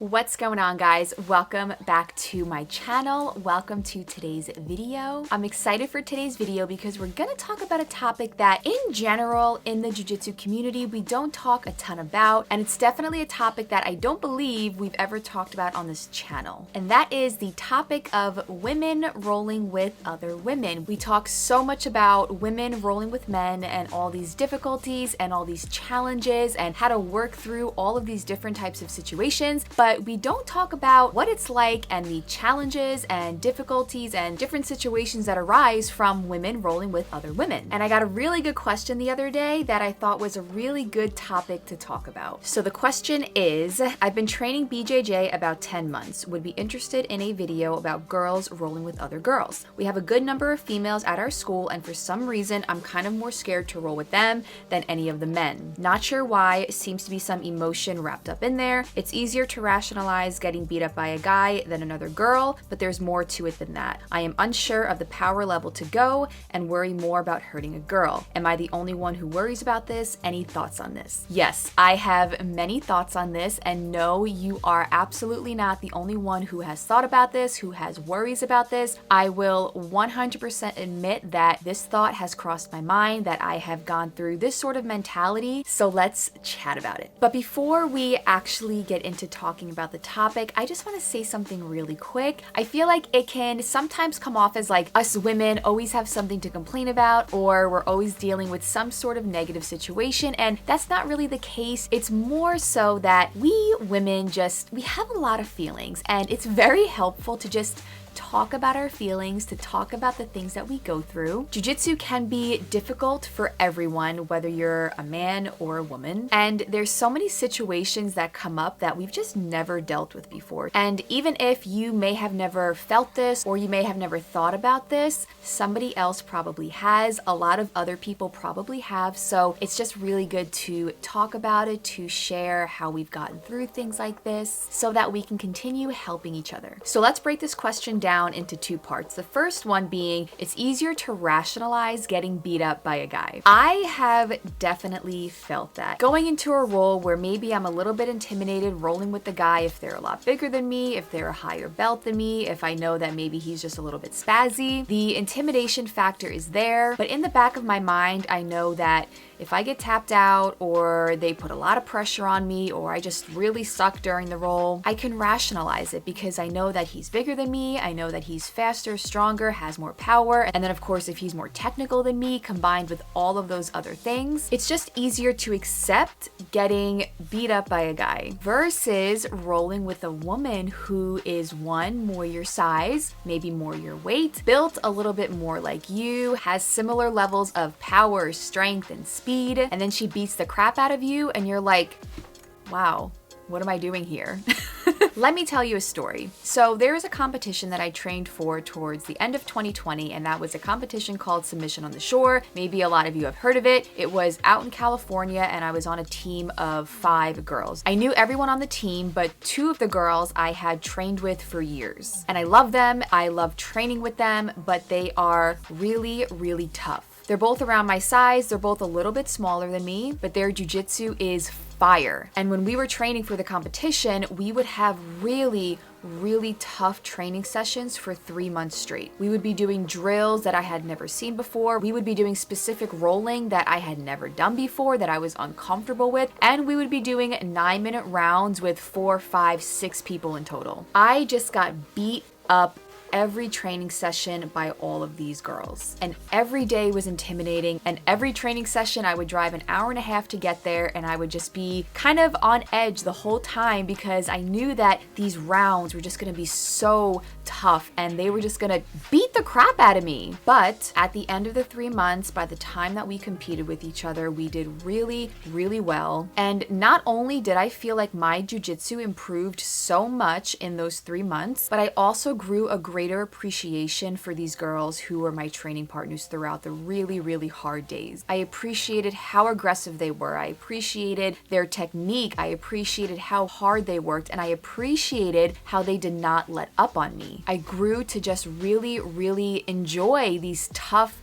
What's going on, guys? Welcome back to my channel. Welcome to today's video. I'm excited for today's video because we're gonna talk about a topic that in general in the jiu-jitsu community we don't talk a ton about, and it's definitely a topic that I don't believe we've ever talked about on this channel. And that is the topic of women rolling with other women. We talk so much about women rolling with men and all these difficulties and all these challenges and how to work through all of these different types of situations, but we don't talk about what it's like and the challenges and difficulties and different situations that arise from women rolling with other women. And I got a really good question the other day that I thought was a really good topic to talk about. So the question is, I've been training BJJ about 10 months. Would be interested in a video about girls rolling with other girls. We have a good number of females at our school, and for some reason, I'm kind of more scared to roll with them than any of the men. Not sure why, seems to be some emotion wrapped up in there. It's easier to rationalize getting beat up by a guy than another girl, but there's more to it than that. I am unsure of the power level to go and worry more about hurting a girl. Am I the only one who worries about this? Any thoughts on this? Yes, I have many thoughts on this, and no, you are absolutely not the only one who has thought about this, who has worries about this. I will 100% admit that this thought has crossed my mind, that I have gone through this sort of mentality, so let's chat about it. But before we actually get into talking about the topic, I just want to say something really quick. I feel like it can sometimes come off as like us women always have something to complain about, or we're always dealing with some sort of negative situation, and that's not really the case. It's more so that we women we have a lot of feelings, and it's very helpful to just talk about our feelings, to talk about the things that we go through. Jiu-jitsu can be difficult for everyone, whether you're a man or a woman. And there's so many situations that come up that we've just never dealt with before. And even if you may have never felt this or you may have never thought about this, somebody else probably has. A lot of other people probably have. So it's just really good to talk about it, to share how we've gotten through things like this so that we can continue helping each other. So let's break this question down into two parts. The first one being, it's easier to rationalize getting beat up by a guy. I have definitely felt that. Going into a role where maybe I'm a little bit intimidated rolling with the guy if they're a lot bigger than me, if they're a higher belt than me, if I know that maybe he's just a little bit spazzy. The intimidation factor is there, but in the back of my mind, I know that if I get tapped out or they put a lot of pressure on me or I just really suck during the roll, I can rationalize it because I know that he's bigger than me, I know that he's faster, stronger, has more power, and then of course if he's more technical than me combined with all of those other things, it's just easier to accept getting beat up by a guy versus rolling with a woman who is one, more your size, maybe more your weight, built a little bit more like you, has similar levels of power, strength, and speed, and then she beats the crap out of you and you're like, wow, what am I doing here? Let me tell you a story. So there is a competition that I trained for towards the end of 2020, and that was a competition called Submission on the Shore. Maybe a lot of you have heard of it. It was out in California, and I was on a team of 5 girls. I knew everyone on the team, but 2 of the girls I had trained with for years. And I love them. I love training with them, but they are really, really tough. They're both around my size. They're both a little bit smaller than me, but their jiu-jitsu is fire. And when we were training for the competition, we would have really tough training sessions for 3 months straight. We would be doing drills that I had never seen before. We would be doing specific rolling that I had never done before, that I was uncomfortable with. And we would be doing 9-minute rounds with 4, 5, 6 people in total. I just got beat up every training session by all of these girls. And every day was intimidating, and every training session I would drive an hour and a half to get there, and I would just be kind of on edge the whole time because I knew that these rounds were just gonna be so tough and they were just gonna beat the crap out of me. But at the end of the 3 months, by the time that we competed with each other, we did really, really well. And not only did I feel like my jiu-jitsu improved so much in those 3 months, but I also grew a greater appreciation for these girls who were my training partners throughout the really, really hard days. I appreciated how aggressive they were. I appreciated their technique. I appreciated how hard they worked, and I appreciated how they did not let up on me. I grew to just really, really enjoy these tough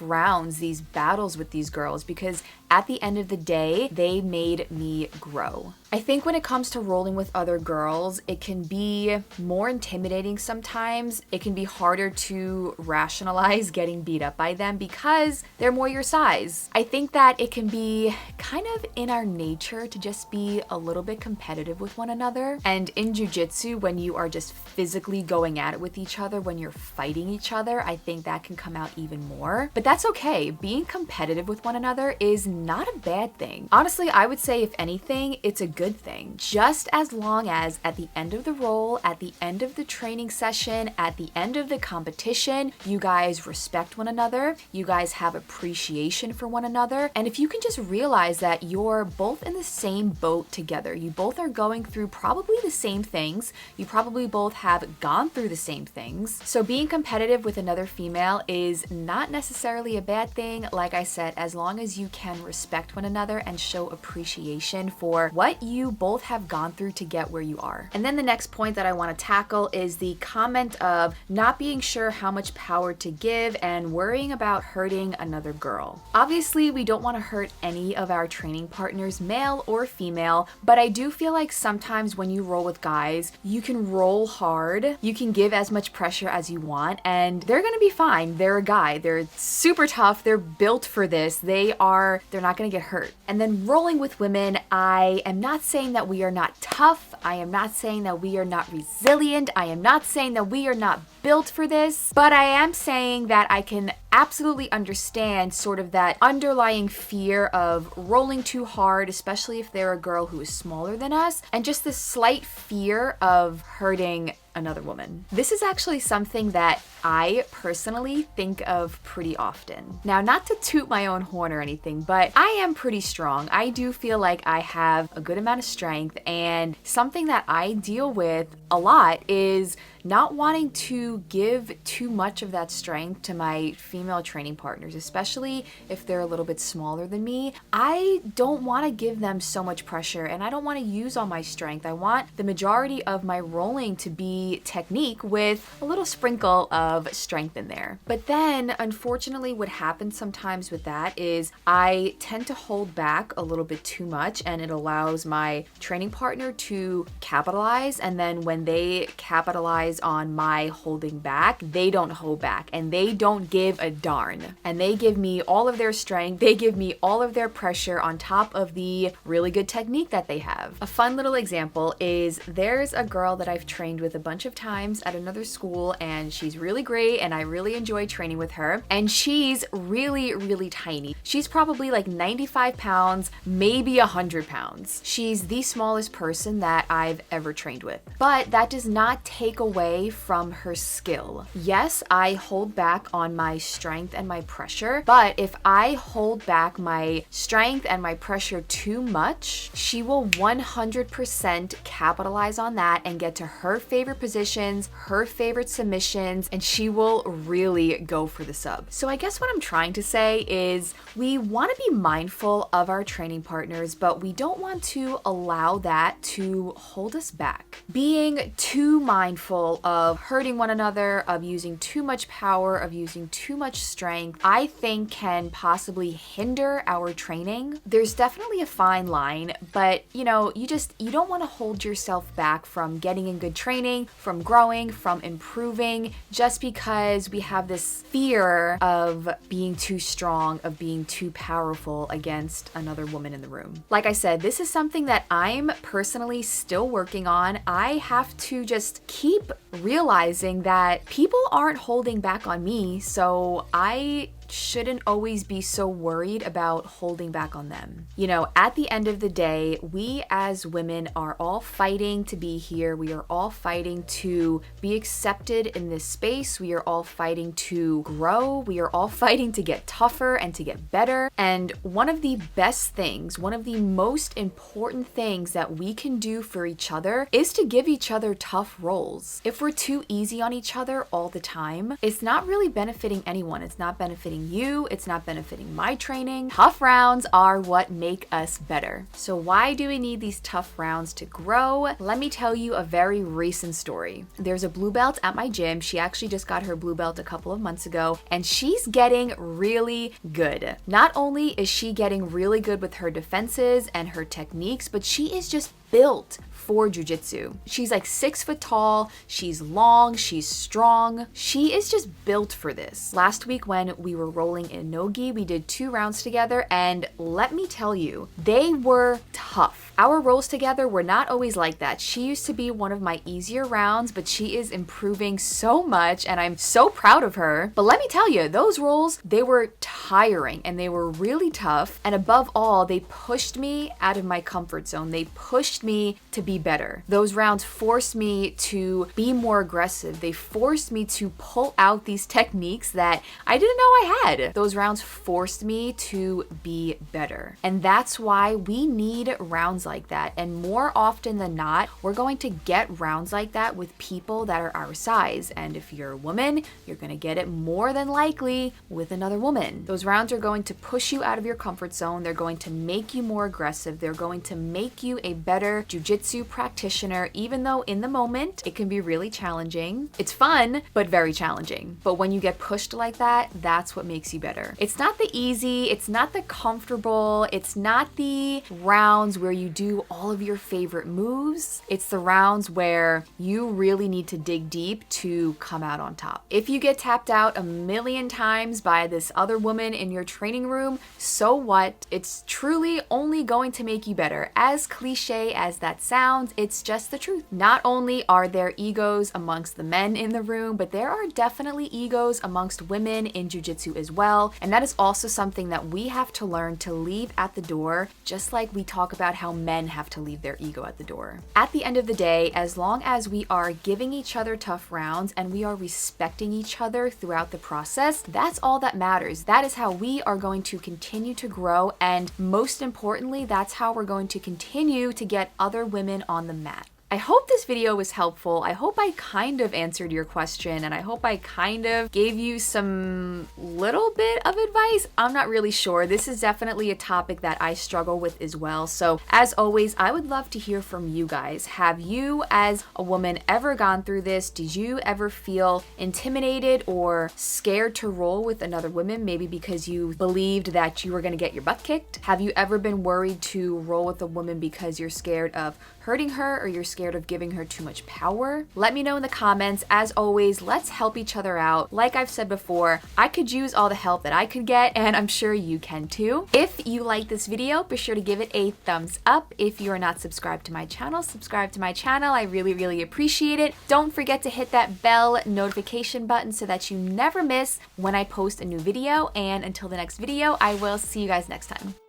rounds, these battles with these girls, because at the end of the day, they made me grow. I think when it comes to rolling with other girls, it can be more intimidating sometimes. It can be harder to rationalize getting beat up by them because they're more your size. I think that it can be kind of in our nature to just be a little bit competitive with one another. And in jiu-jitsu, when you are just physically going at it with each other, when you're fighting each other, I think that can come out even more. But that's okay. Being competitive with one another is not a bad thing. Honestly, I would say if anything, it's a good thing. Just as long as at the end of the roll, at the end of the training session, at the end of the competition, you guys respect one another, you guys have appreciation for one another, and if you can just realize that you're both in the same boat together, you both are going through probably the same things, you probably both have gone through the same things, so being competitive with another female is not necessarily a bad thing, like I said, as long as you can respect one another and show appreciation for what you both have gone through to get where you are. And then the next point that I want to tackle is the comment of not being sure how much power to give and worrying about hurting another girl. Obviously, we don't want to hurt any of our training partners, male or female, but I do feel like sometimes when you roll with guys, you can roll hard, you can give as much pressure as you want, and they're gonna be fine. They're a guy, they're super tough, they're built for this, they're not gonna get hurt. And then rolling with women, I am not saying that we are not tough, I am not saying that we are not resilient, I am not saying that we are not built for this, but I am saying that I can absolutely understand sort of that underlying fear of rolling too hard, especially if they're a girl who is smaller than us, and just the slight fear of hurting another woman. This is actually something that I personally think of pretty often. Now, not to toot my own horn or anything, but I am pretty strong. I do feel like I have a good amount of strength, and something that I deal with a lot is not wanting to give too much of that strength to my female training partners, especially if they're a little bit smaller than me. I don't want to give them so much pressure, and I don't want to use all my strength. I want the majority of my rolling to be technique with a little sprinkle of strength in there. But then, unfortunately, what happens sometimes with that is I tend to hold back a little bit too much, and it allows my training partner to capitalize, and then when they capitalize on my holding back, they don't hold back, and they don't give a darn, and they give me all of their strength, they give me all of their pressure on top of the really good technique that they have. A fun little example is there's a girl that I've trained with a bunch of times at another school, and she's really great and I really enjoy training with her, and she's really tiny. She's probably like 95 pounds, maybe 100 pounds. She's the smallest person that I've ever trained with, but that does not take away from her skill. Yes, I hold back on my strength and my pressure, but if I hold back my strength and my pressure too much, she will 100% capitalize on that and get to her favorite positions, her favorite submissions, and she will really go for the sub. So I guess what I'm trying to say is we want to be mindful of our training partners, but we don't want to allow that to hold us back. Being too mindful of hurting one another, of using too much power, of using too much strength, I think can possibly hinder our training. There's definitely a fine line, but you don't want to hold yourself back from getting in good training, from growing, from improving, just because we have this fear of being too strong, of being too powerful against another woman in the room. Like I said, this is something that I'm personally still working on. I have to just keep realizing that people aren't holding back on me, so I shouldn't always be so worried about holding back on them. At the end of the day, we as women are all fighting to be here. We are all fighting to be accepted in this space. We are all fighting to grow. We are all fighting to get tougher and to get better. And one of the best things, one of the most important things that we can do for each other is to give each other tough roles. If we're too easy on each other all the time, it's not really benefiting anyone. It's not benefiting benefiting you, it's not benefiting my training. Tough rounds are what make us better. So why do we need these tough rounds to grow? Let me tell you a very recent story. There's a blue belt at my gym. She actually just got her blue belt a couple of months ago, and she's getting really good. Not only is she getting really good with her defenses and her techniques, but she is just built for jujitsu. She's like 6 foot tall, she's long, she's strong. She is just built for this. Last week when we were rolling in Nogi, we did 2 rounds together, and let me tell you, they were tough. Our rolls together were not always like that. She used to be one of my easier rounds, but she is improving so much, and I'm so proud of her. But let me tell you, those rolls, they were tiring, and they were really tough, and above all, they pushed me out of my comfort zone. They pushed me to be better. Those rounds forced me to be more aggressive. They forced me to pull out these techniques that I didn't know I had. Those rounds forced me to be better. And that's why we need rounds like that. And more often than not, we're going to get rounds like that with people that are our size. And if you're a woman, you're going to get it more than likely with another woman. Those rounds are going to push you out of your comfort zone. They're going to make you more aggressive. They're going to make you a better jiu-jitsu practitioner, even though in the moment it can be really challenging. It's fun, but very challenging. But when you get pushed like that, that's what makes you better. It's not the easy, it's not the comfortable, it's not the rounds where you do all of your favorite moves. It's the rounds where you really need to dig deep to come out on top. If you get tapped out a million times by this other woman in your training room, so what? It's truly only going to make you better. As cliche as that sounds, it's just the truth. Not only are there egos amongst the men in the room, but there are definitely egos amongst women in jiu-jitsu as well. And that is also something that we have to learn to leave at the door, just like we talk about how men have to leave their ego at the door. At the end of the day, as long as we are giving each other tough rounds and we are respecting each other throughout the process, that's all that matters. That is how we are going to continue to grow, and most importantly, that's how we're going to continue to get other women on the mat. I hope this video was helpful. I hope I kind of answered your question, and I hope I kind of gave you some little bit of advice. I'm not really sure. This is definitely a topic that I struggle with as well. So as always, I would love to hear from you guys. Have you as a woman ever gone through this? Did you ever feel intimidated or scared to roll with another woman, maybe because you believed that you were going to get your butt kicked? Have you ever been worried to roll with a woman because you're scared of hurting her, or you're scared of giving her too much power? Let me know in the comments. As always, let's help each other out. Like I've said before, I could use all the help that I could get, and I'm sure you can too. If you like this video, be sure to give it a thumbs up. If you are not subscribed to my channel, subscribe to my channel. I really appreciate it. Don't forget to hit that bell notification button so that you never miss when I post a new video. And until the next video, I will see you guys next time.